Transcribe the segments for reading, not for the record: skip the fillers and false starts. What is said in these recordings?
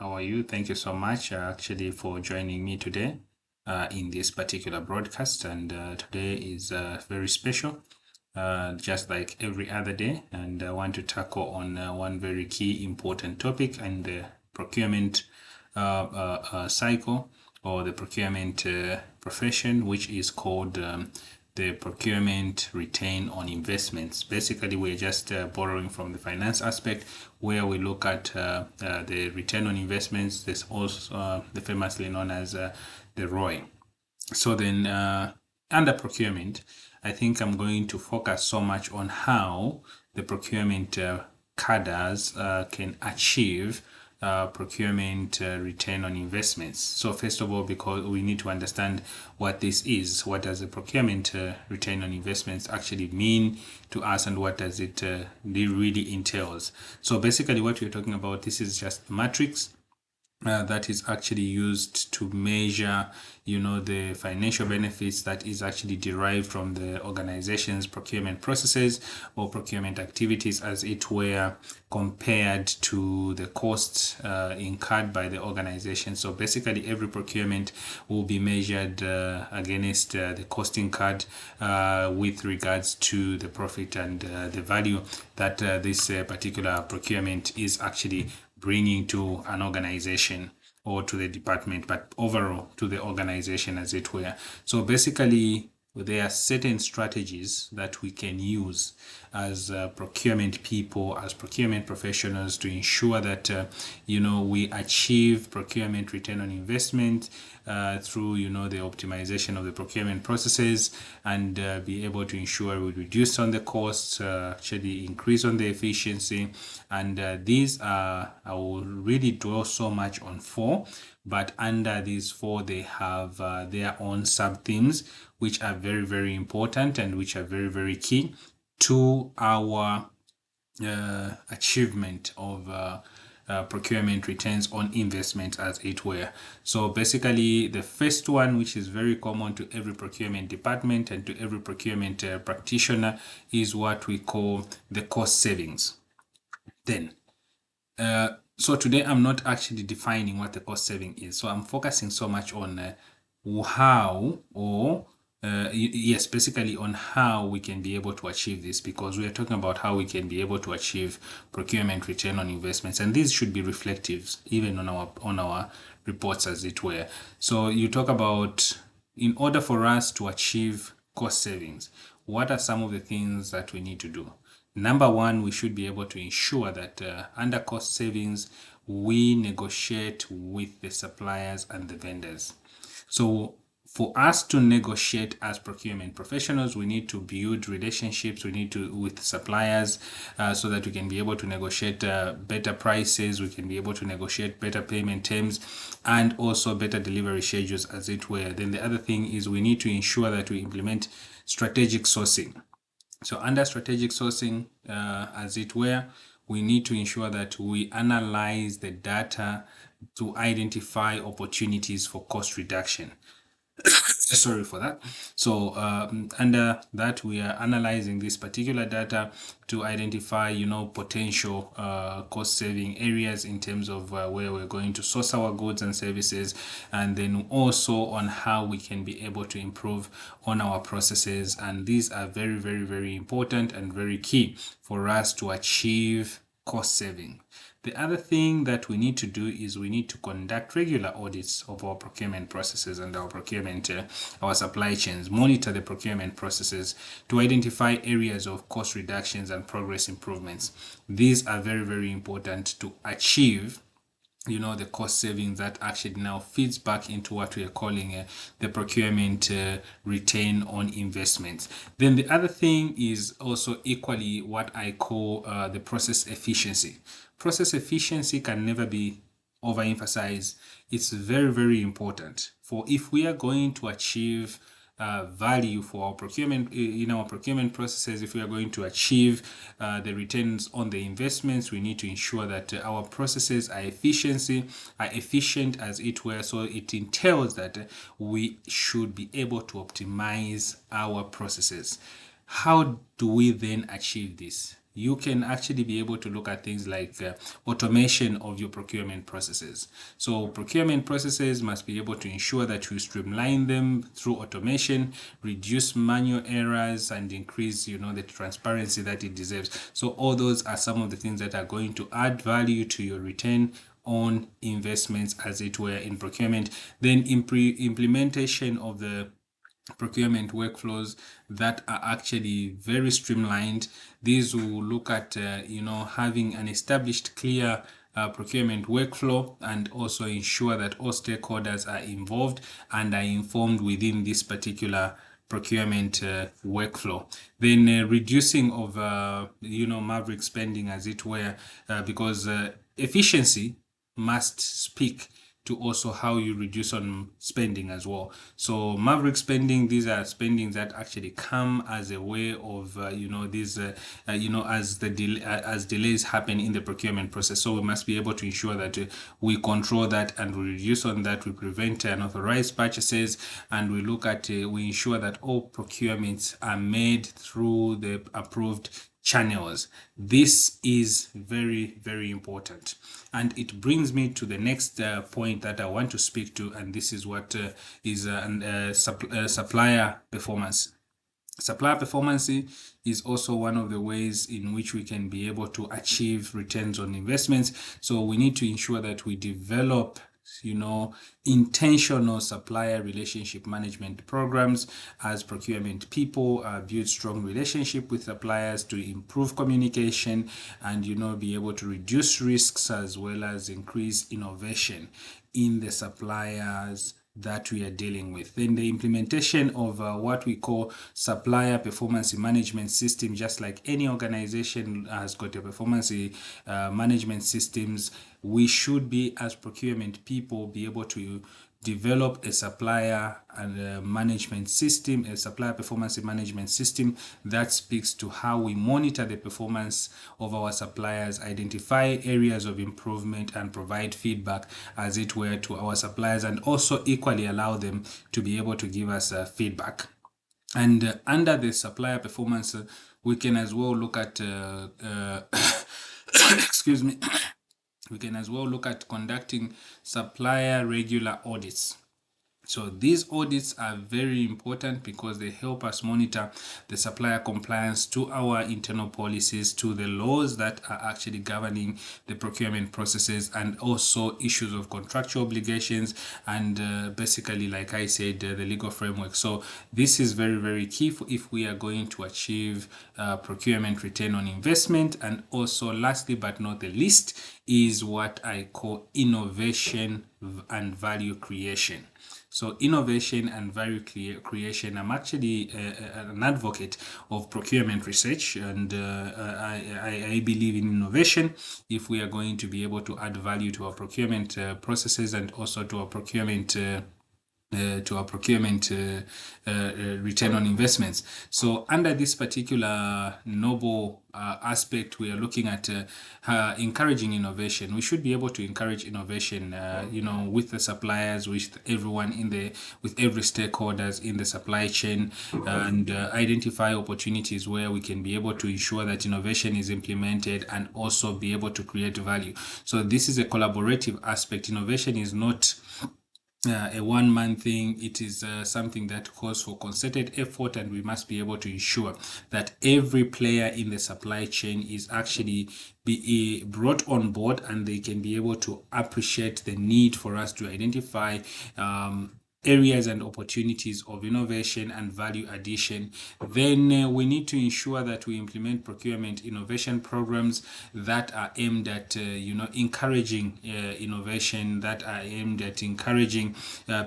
How are you? Thank you so much actually for joining me today in this particular broadcast. And today is very special, just like every other day. And I want to tackle on one very key important topic and the procurement cycle or the procurement profession, which is called the procurement return on investments. Basically, we're just borrowing from the finance aspect where we look at the return on investments. There's also the famously known as the ROI. So then under procurement, I think I'm going to focus so much on how the procurement cadres can achieve procurement return on investments. So first of all, because we need to understand what this is, what does the procurement return on investments actually mean to us, and what does it really entails. So basically what we're talking about, this is just a matrix that is actually used to measure, the financial benefits that is actually derived from the organization's procurement processes or procurement activities, as it were, compared to the costs incurred by the organization. So basically, every procurement will be measured against the cost incurred with regards to the profit and the value that this particular procurement is actually bringing to an organization or to the department, but overall to the organization, as it were. So basically, there are certain strategies that we can use as procurement people, as procurement professionals, to ensure that we achieve procurement return on investment through the optimization of the procurement processes, and be able to ensure we reduce on the costs, actually increase on the efficiency. And these I will really dwell so much on four, but under these four they have their own sub themes, which are very, very important and which are very, very key to our achievement of procurement returns on investment, as it were. So basically, the first one, which is very common to every procurement department and to every procurement practitioner, is what we call the cost savings. Then so today I'm not actually defining what the cost saving is, so I'm focusing so much on how, or yes, basically on how we can be able to achieve this, because we are talking about how we can be able to achieve procurement return on investments, and these should be reflective even on our reports, as it were. So you talk about, in order for us to achieve cost savings, what are some of the things that we need to do? Number one, we should be able to ensure that under cost savings, we negotiate with the suppliers and the vendors. So for us to negotiate as procurement professionals, we need to build relationships with suppliers so that we can be able to negotiate better prices, we can be able to negotiate better payment terms, and also better delivery schedules, as it were. Then the other thing is we need to ensure that we implement strategic sourcing. So under strategic sourcing, as it were, we need to ensure that we analyze the data to identify opportunities for cost reduction. Sorry for that. So under that, we are analyzing this particular data to identify potential cost saving areas in terms of where we're going to source our goods and services, and then also on how we can be able to improve on our processes. And these are very, very, very important and very key for us to achieve cost saving. The other thing that we need to do is we need to conduct regular audits of our procurement processes and our procurement, our supply chains, monitor the procurement processes to identify areas of cost reductions and progress improvements. These are very, very important to achieve the cost savings that actually now feeds back into what we are calling the procurement return on investments. Then the other thing is also equally what I call the process efficiency. Process efficiency can never be overemphasized. It's very, very important. For if we are going to achieve value for our procurement in our procurement processes, if we are going to achieve the returns on the investments, we need to ensure that our processes are efficient, as it were. So it entails that we should be able to optimize our processes. How do we then achieve this? you can actually be able to look at things like automation of your procurement processes. So procurement processes must be able to ensure that you streamline them through automation, reduce manual errors, and increase, the transparency that it deserves. So all those are some of the things that are going to add value to your return on investments, as it were, in procurement. Then implementation of the procurement workflows that are actually very streamlined. These will look at having an established clear procurement workflow, and also ensure that all stakeholders are involved and are informed within this particular procurement workflow. Then reducing of maverick spending, as it were, because efficiency must speak to also how you reduce on spending as well. So maverick spending, these are spendings that actually come as a way of as delays happen in the procurement process. So we must be able to ensure that we control that and we reduce on that. We prevent unauthorized purchases, and we look at we ensure that all procurements are made through the approved channels. This is very, very important. And it brings me to the next point that I want to speak to, and this is what is supplier performance. Supplier performance is also one of the ways in which we can be able to achieve returns on investments. So we need to ensure that we develop intentional supplier relationship management programs. As procurement people, build strong relationship with suppliers to improve communication and be able to reduce risks, as well as increase innovation in the suppliers that we are dealing with. Then the implementation of what we call supplier performance management system. Just like any organization has got a performance management systems, we should be, as procurement people, be able to develop a supplier and management system, a supplier performance management system that speaks to how we monitor the performance of our suppliers, identify areas of improvement, and provide feedback, as it were, to our suppliers, and also equally allow them to be able to give us feedback. And under the supplier performance, we can as well look at excuse me. We can as well look at conducting supplier regular audits. So these audits are very important because they help us monitor the supplier compliance to our internal policies, to the laws that are actually governing the procurement processes, and also issues of contractual obligations, and basically, like I said, the legal framework. So this is very, very key if we are going to achieve procurement return on investment. And also, lastly but not the least, is what I call innovation and value creation. So innovation and value creation, I'm actually an advocate of procurement research, and I believe in innovation if we are going to be able to add value to our procurement processes, and also to our procurement return on investments. So under this particular noble aspect, we are looking at encouraging innovation. We should be able to encourage innovation, with the suppliers, with everyone with every stakeholders in the supply chain, and identify opportunities where we can be able to ensure that innovation is implemented and also be able to create value. So this is a collaborative aspect. Innovation is not a one-man thing. It is something that calls for concerted effort, and we must be able to ensure that every player in the supply chain is actually be brought on board, and they can be able to appreciate the need for us to identify areas and opportunities of innovation and value addition. Then we need to ensure that we implement procurement innovation programs that are aimed at encouraging innovation, that are aimed at encouraging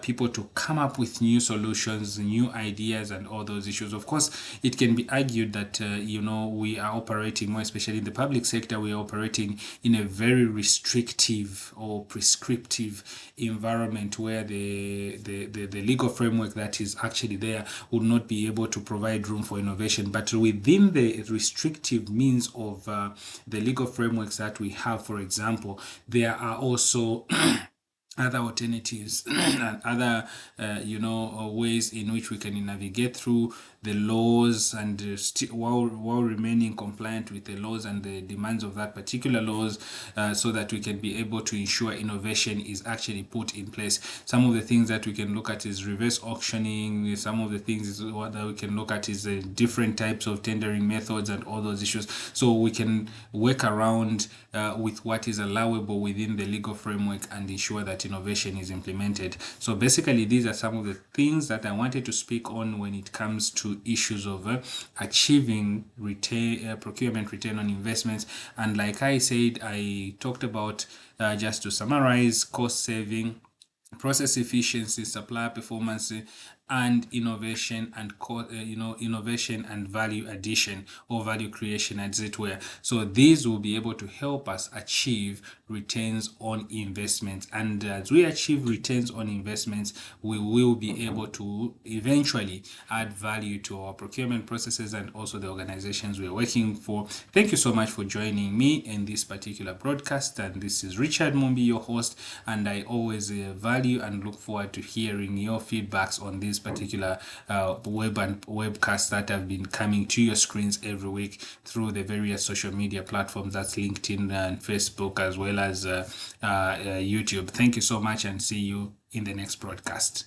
people to come up with new solutions, new ideas, and all those issues. Of course, it can be argued that we are operating, more especially in the public sector, we are operating in a very restrictive or prescriptive environment, where the legal framework that is actually there would not be able to provide room for innovation. But within the restrictive means of the legal frameworks that we have, for example, there are also other alternatives and other ways in which we can navigate through the laws and while remaining compliant with the laws and the demands of that particular laws, so that we can be able to ensure innovation is actually put in place. Some of the things that we can look at is reverse auctioning. Some of the things is what that we can look at is different types of tendering methods and all those issues, so we can work around with what is allowable within the legal framework and ensure that innovation is implemented. So basically, these are some of the things that I wanted to speak on when it comes to issues of achieving procurement return on investments. And like I said, I talked about, just to summarize, cost saving, process efficiency, supplier performance, and innovation and innovation and value addition or value creation, as it were. So these will be able to help us achieve returns on investments, and as we achieve returns on investments, we will be able to eventually add value to our procurement processes and also the organizations we are working for. Thank you so much for joining me in this particular broadcast, and this is Richard Mumbi, your host, and I always value and look forward to hearing your feedbacks on this particular webcasts that have been coming to your screens every week through the various social media platforms, that's LinkedIn and Facebook, as well as YouTube. Thank you so much, and see you in the next broadcast.